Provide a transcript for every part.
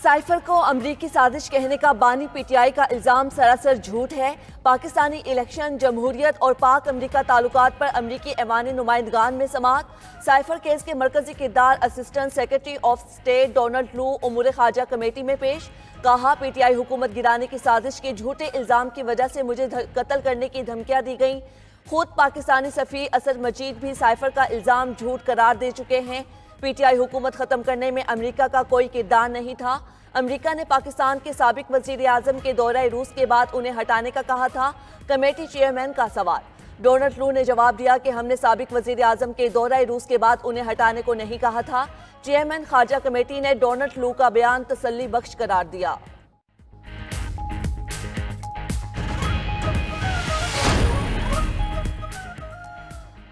Cipher को अमरीकी साजिश कहने का बानी पीटीआई का इल्जाम सरासर झूठ है। पाकिस्तानी इलेक्शन, जमहूरियत और पाक अमरीका ताल्लुकात पर अमरीकी ऐवान नुमाइंदगान में समाअत। साइफर केस के मरकजी किरदार assistant secretary of state Donald Lu उमूर खारजा कमेटी में पेश। कहा, पीटीआई हुकूमत गिराने की साजिश के झूठे इल्जाम की वजह से मुझे कत्ल करने की धमकियां दी गईं। खुद पाकिस्तानी सफ़ीर असद मजीद भी साइफर का इल्जाम झूठ करार दे चुके हैं। पीटीआई हुकूमत ख़त्म करने में अमरीका का कोई किरदार नहीं था। अमरीका ने पाकिस्तान के साबिक वज़ीर आज़म के दौरे रूस के बाद उन्हें हटाने का कहा था। कमेटी चेयरमैन का सवाल। डोनाल्ड लू ने जवाब दिया कि हमने साबिक वज़ीर आज़म के दौरे रूस के बाद उन्हें हटाने को नहीं कहा था। चेयरमैन खारजा कमेटी ने डोनाल्ड लू का बयान तसल्ली बख्श करार दिया।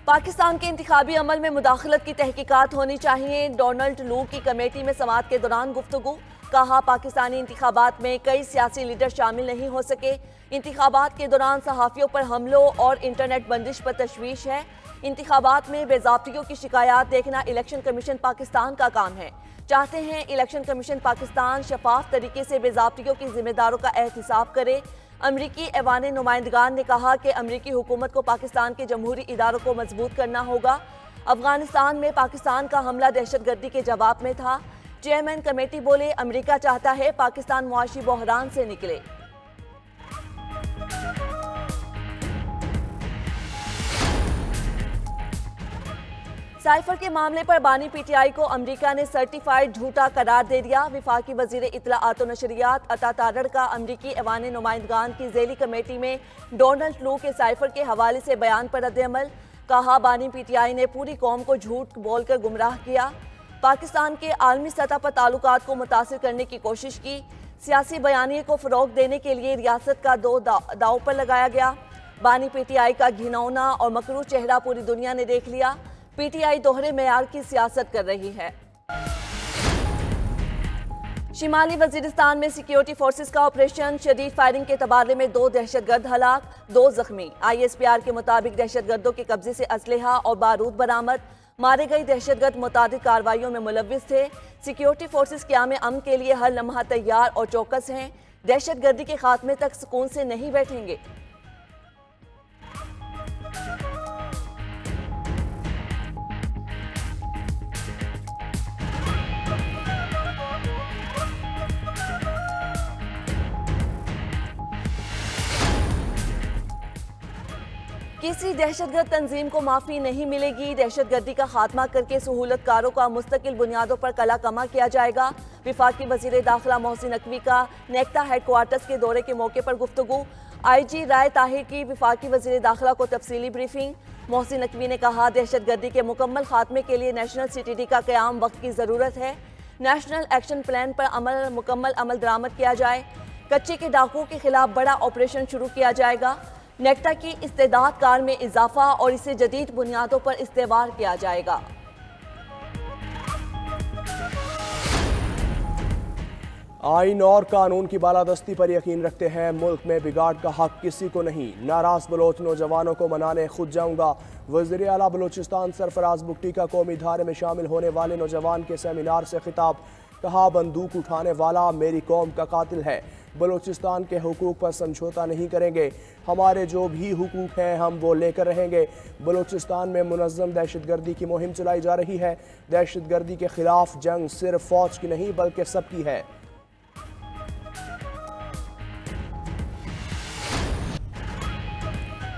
पाकिस्तान के इंतखाबी अमल में मुदाखलत की तहकीकात होनी चाहिए। डोनाल्ड लू की कमेटी में समाअत के दौरान गुफ्तगू। कहा, पाकिस्तानी इंतखाबात में कई सियासी लीडर शामिल नहीं हो सके। इंतखाबात के दौरान सहाफ़ियों पर हमलों और इंटरनेट बंदिश पर तशवीश है। इंतखाबात में बेज़ाब्तियों की शिकायत देखना इलेक्शन कमीशन पाकिस्तान का काम है। चाहते हैं इलेक्शन कमीशन पाकिस्तान शफाफ तरीके से बेज़ाब्तियों की जिम्मेदारों का एहतिसाब करे। अमरीकी ऐवान नुमाइंदगान ने कहा कि अमरीकी हुकूमत को पाकिस्तान के जमहूरी इदारों को मजबूत करना होगा। अफगानिस्तान में पाकिस्तान का हमला दहशतगर्दी के जवाब में था। चेयरमैन कमेटी बोले, अमरीका चाहता है पाकिस्तान मुआशी बहरान से निकले। साइफर के मामले पर बानी पीटीआई को अमरीका ने सर्टिफाइड झूठा करार दे दिया। विफाकी वजीर इत्तलाआत व नशरियात अता तारड़ का अमरीकी ऐवान नुमाइंदगान की ज़ेली कमेटी में डोनाल्ड लू के साइफर के हवाले से बयान पर रद्द-ए-अमल। कहा, बानी पीटीआई ने पूरी कौम को झूठ बोलकर गुमराह किया। पाकिस्तान के आलमी सतह पर ताल्लुकात को मुतासिर करने की कोशिश की। सियासी बयानिए को फ़रोग देने के लिए रियासत का दाव पर लगाया गया। बानी पीटीआई का घिनौना और मकरू चेहरा पूरी दुनिया ने देख लिया। पीटीआई दोहरे मेयार की सियासत कर रही है। शिमाली वजीरिस्तान में सिक्योरिटी फोर्सेस का ऑपरेशन। शदीद फायरिंग के तबादले में 2 दहशतगर्द हलाक, 2 जख्मी। ISPR के मुताबिक दहशतगर्दों के कब्जे से असलहा और बारूद बरामद। मारे गए दहशतगर्द मुतादिद कार्रवाइयों में मुलव्विस थे। सिक्योरिटी फोर्सेस क़याम अमन के लिए हर लम्हा तैयार और चौकस हैं। दहशतगर्दी के खात्मे तक सुकून से नहीं बैठेंगे। किसी दहशतगर्द तंजीम को माफ़ी नहीं मिलेगी। दहशतगर्दी का खात्मा करके सहूलतकारों का मुस्तकिल बुनियादों पर कला कमा किया जाएगा। विफाकी वज़ीर दाखिला मोहसिन नकवी का नेक्टा हेडक्वार्टर्स के दौरे के मौके पर गुफ्तगू। IG राय ताहिर की विफाकी वज़ीर दाखिला को तफसीली ब्रीफिंग। मोहसिन नकवी ने कहा, दहशतगर्दी के मुकम्मल खात्मे के लिए नेशनल CTD का क़याम वक्त की ज़रूरत है। नेशनल एक्शन प्लान पर मुकम्मल अमल दरामद किया जाए। कच्चे के डाकुओं के खिलाफ बड़ा ऑपरेशन शुरू किया जाएगा। नेक्टा की इस्तेदाद कार में इजाफा और इसे जदीद बुनियादों पर इस्तेमाल किया जाएगा। आइन और कानून की बालादस्ती पर यकीन रखते हैं। मुल्क में बिगाड़ का हक किसी को नहीं। नाराज बलोच नौजवानों को मनाने खुद जाऊंगा। वज़ीर आला बलूचिस्तान सरफराज बुगटी का कौमी धारे में शामिल होने वाले नौजवान के सेमिनार से खिताब। कहा, बंदूक उठाने वाला मेरी कौम का कातिल है। बलूचिस्तान के हुकूक पर समझौता नहीं करेंगे। हमारे जो भी हुकूक हैं हम वो लेकर रहेंगे। बलूचिस्तान में मुनज़्ज़म दहशतगर्दी की मुहिम चलाई जा रही है। दहशतगर्दी के खिलाफ जंग सिर्फ फौज की नहीं बल्कि सबकी है।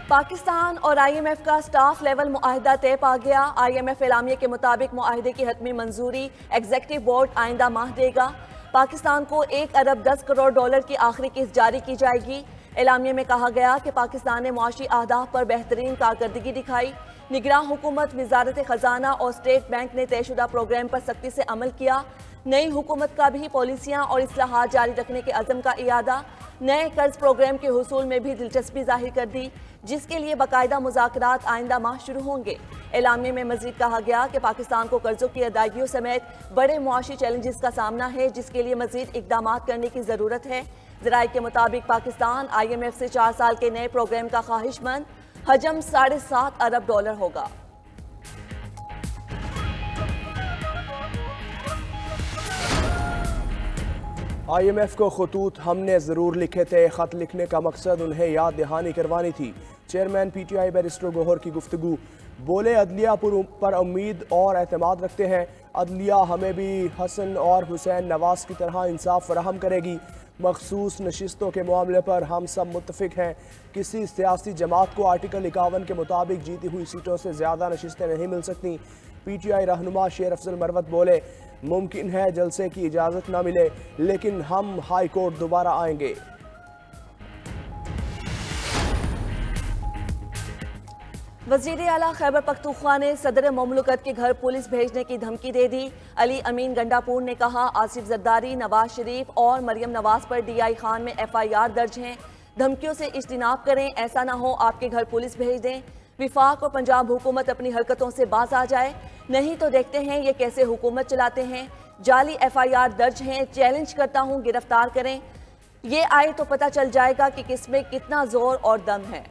पाकिस्तान और IMF का स्टाफ लेवल मुआहिदा तय पा गया। IMF एलामिया के मुताबिक मुआहिदे की हतमी मंजूरी एग्जीक्यूटिव बोर्ड आइंदा माह देगा। पाकिस्तान को 1 अरब 10 करोड़ डॉलर की आखिरी किस्त जारी की जाएगी। एलामिया में कहा गया कि पाकिस्तान ने मुआशी अहदाफ पर बेहतरीन कारकर्दगी दिखाई। निगरान हुकूमत, वजारत खजाना और स्टेट बैंक ने तयशुदा प्रोग्राम पर सख्ती से अमल किया। नई हुकूमत का भी पॉलिसियाँ और इस्लाहात जारी रखने के अज़म का इरादा। नए कर्ज प्रोग्राम के हुसूल में भी दिलचस्पी जाहिर कर दी, जिसके लिए बाकायदा मुज़ाकरात आइंदा माह शुरू होंगे। एलामिया में मजीद कहा गया कि पाकिस्तान को कर्जों की अदायगियों समेत बड़े मुआशी चैलेंजेस का सामना है, जिसके लिए मजीद इकदाम करने की ज़रूरत है। ज़राए के मुताबिक पाकिस्तान IMF से 4 साल के नए प्रोग्राम का ख्वाहिशमंद। हजम $7.5 अरब होगा। IMF को खतूत हमने ज़रूर लिखे थे, ख़त लिखने का मकसद उन्हें याद दहानी करवानी थी। चेयरमैन PTI बैरिस्टर गौहर की गुफ्तगू। बोले अदलिया पर उम्मीद और एतमाद रखते हैं। अदलिया हमें भी हसन और हुसैन नवाज की तरह इंसाफ फराहम करेगी। मखसूस नशिस्तों के मामले पर हम सब मुत्तफिक हैं। किसी सियासी जमात को आर्टिकल 51 के मुताबिक जीती हुई सीटों से ज़्यादा नशिस्तें नहीं मिल सकती। PTI रहनुमा शेर अफजल मरवत बोले मुमकिन है जलसे की इजाज़त ना मिले, लेकिन हम हाई कोर्ट दोबारा आएंगे। वज़ीर आला खैबर पख्तूनख्वा ने सदर ममलकत के घर पुलिस भेजने की धमकी दे दी। अली अमीन गंडापुर ने कहा आसिफ जरदारी, नवाज शरीफ और मरियम नवाज पर DI खान में FIR दर्ज हैं। धमकियों से इज्तिनाब करें, ऐसा ना हो आपके घर पुलिस भेज दें। विफाक और पंजाब हुकूमत अपनी हरकतों से बाज आ जाए, नहीं तो देखते हैं ये कैसे हुकूमत चलाते हैं। जाली FIR दर्ज हैं, चैलेंज करता हूँ गिरफ्तार करें। ये आए तो पता चल जाएगा कि किसमें कितना जोर और दम है।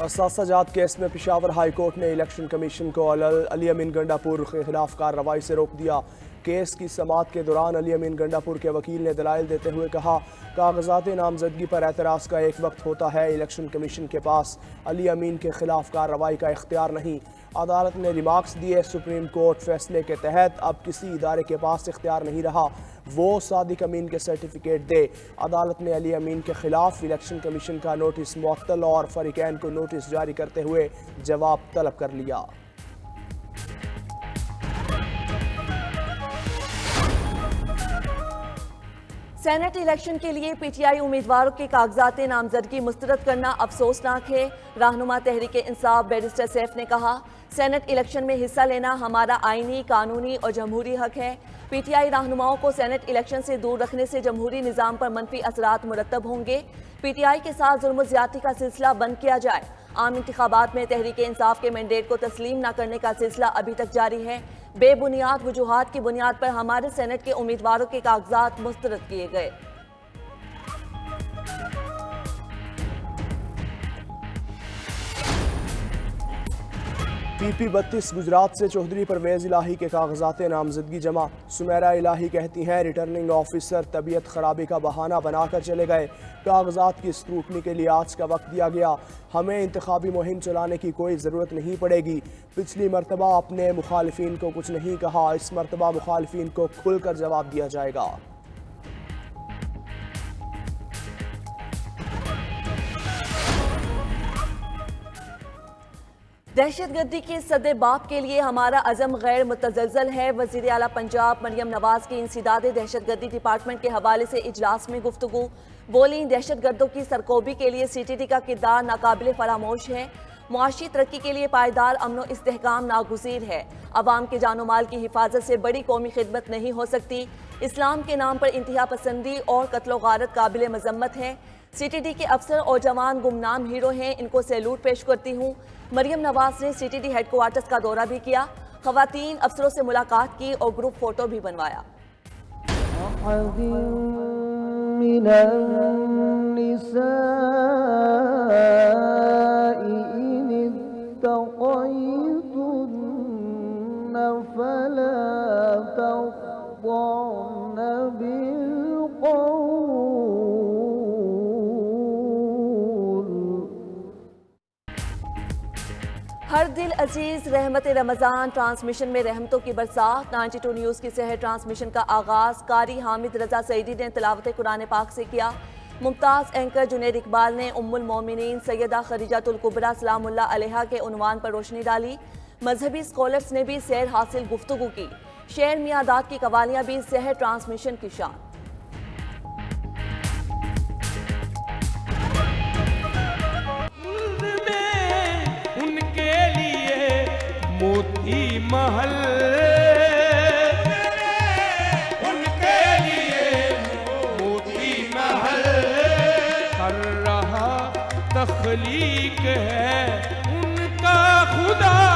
असासाजात केस में पेशावर हाई कोर्ट ने इलेक्शन कमीशन को अली अमीन गंडापुर के खिलाफ कार्रवाई से रोक दिया। केस की समाअत के दौरान अली अमीन गंडापुर के वकील ने दलाइल देते हुए कहा कागजात नामजदगी पर एतराज़ का एक वक्त होता है, इलेक्शन कमीशन के पास अली अमीन के खिलाफ कार्रवाई का इख्तियार नहीं। अदालत ने रिमार्क्स दिए सुप्रीम कोर्ट फैसले के तहत अब किसी इदारे के पास इख्तियार नहीं रहा वो सादिक अमीन के सर्टिफिकेट दे। अदालत ने अली अमीन के खिलाफ इलेक्शन कमीशन का नोटिस मुअत्तल और फरीकैन को नोटिस जारी करते हुए जवाब तलब कर लिया। सेनेट इलेक्शन के लिए PTI उम्मीदवारों के कागजात नामजदगी मुस्तरद करना अफसोसनाक है। रहनुमा तहरीक इंसाफ बैरिस्टर सैफ ने कहा सेनेट इलेक्शन में हिस्सा लेना हमारा आईनी, कानूनी और जमहूरी हक है। PTI रहनुमाओं को सेनेट इलेक्शन से दूर रखने से जमहूरी निज़ाम पर मनफी असरात मुरतब होंगे। PTI के साथ जुल्म ज़्यादती का सिलसिला बंद किया जाए। आम इंतखाबात में तहरीक इंसाफ के मैंडेट को तस्लीम न करने का सिलसिला अभी तक जारी है। बेबुनियाद वजूहात की बुनियाद पर हमारे सेनेट के उम्मीदवारों के कागजात मुस्तरद किए गए। PP 32 गुजरात से चौधरी परवेज इलाही के कागजात नामजदगी जमा। सुमेरा इलाही कहती हैं रिटर्निंग ऑफिसर तबीयत खराबी का बहाना बनाकर चले गए। कागजात की स्क्रूटनी के लिए आज का वक्त दिया गया। हमें इंतखाबी मुहिम चलाने की कोई ज़रूरत नहीं पड़ेगी। पिछली मरतबा अपने मुखालिफिन को कुछ नहीं कहा, इस मरतबा मुखालिफिन को खुलकर जवाब दिया जाएगा। दहशतगर्दी के सद्दे-बाब के लिए हमारा अज़म गैर मुतज़लज़ल है। वज़ीर आला पंजाब मरियम नवाज की इंसदाद दहशतगर्दी डिपार्टमेंट के हवाले से इजलास में गुफ्तगू। बोली दहशतगर्दों की सरकोबी के लिए CTD का किरदार नाकाबिल फरामोश है। मुआशी तरक्की के लिए पायदार अमन व इस्तेहकाम नागुज़ीर है। अवाम के जानो माल की हिफाजत से बड़ी कौमी खिदमत नहीं हो सकती। इस्लाम के नाम पर इंतहा पसंदी और कत्ल गारत काबिल मजम्मत है। CTD के अफसर और जवान गुमनाम हीरो हैं, इनको सैल्यूट पेश करती हूँ। मरियम नवाज ने CTD हेडक्वार्टर्स का दौरा भी किया, खवातीन अफसरों से मुलाकात की और ग्रुप फोटो भी बनवाया। हर दिल अजीज रहमत रमज़ान ट्रांसमिशन में रहमतों की बरसात। 92 न्यूज़ की सहर ट्रांसमिशन का आगाज़ कारी हामिद रजा सईदी ने तिलावत कुरान पाक से किया। मुमताज़ एंकर जुनैद इकबाल ने उम्मुल मोमिनीन सैयदा खदीजतुल कुबरा सलामुल्लाह अलैहा के उन्वान पर रोशनी डाली। मजहबी स्कॉलर्स ने भी सैर हासिल गुफ्तगू की। शेर मियादात की कवालियाँ भी सहर ट्रांसमिशन की शान। मोती महल उनके लिए मोती महल कर रहा तख्लीक है उनका खुदा।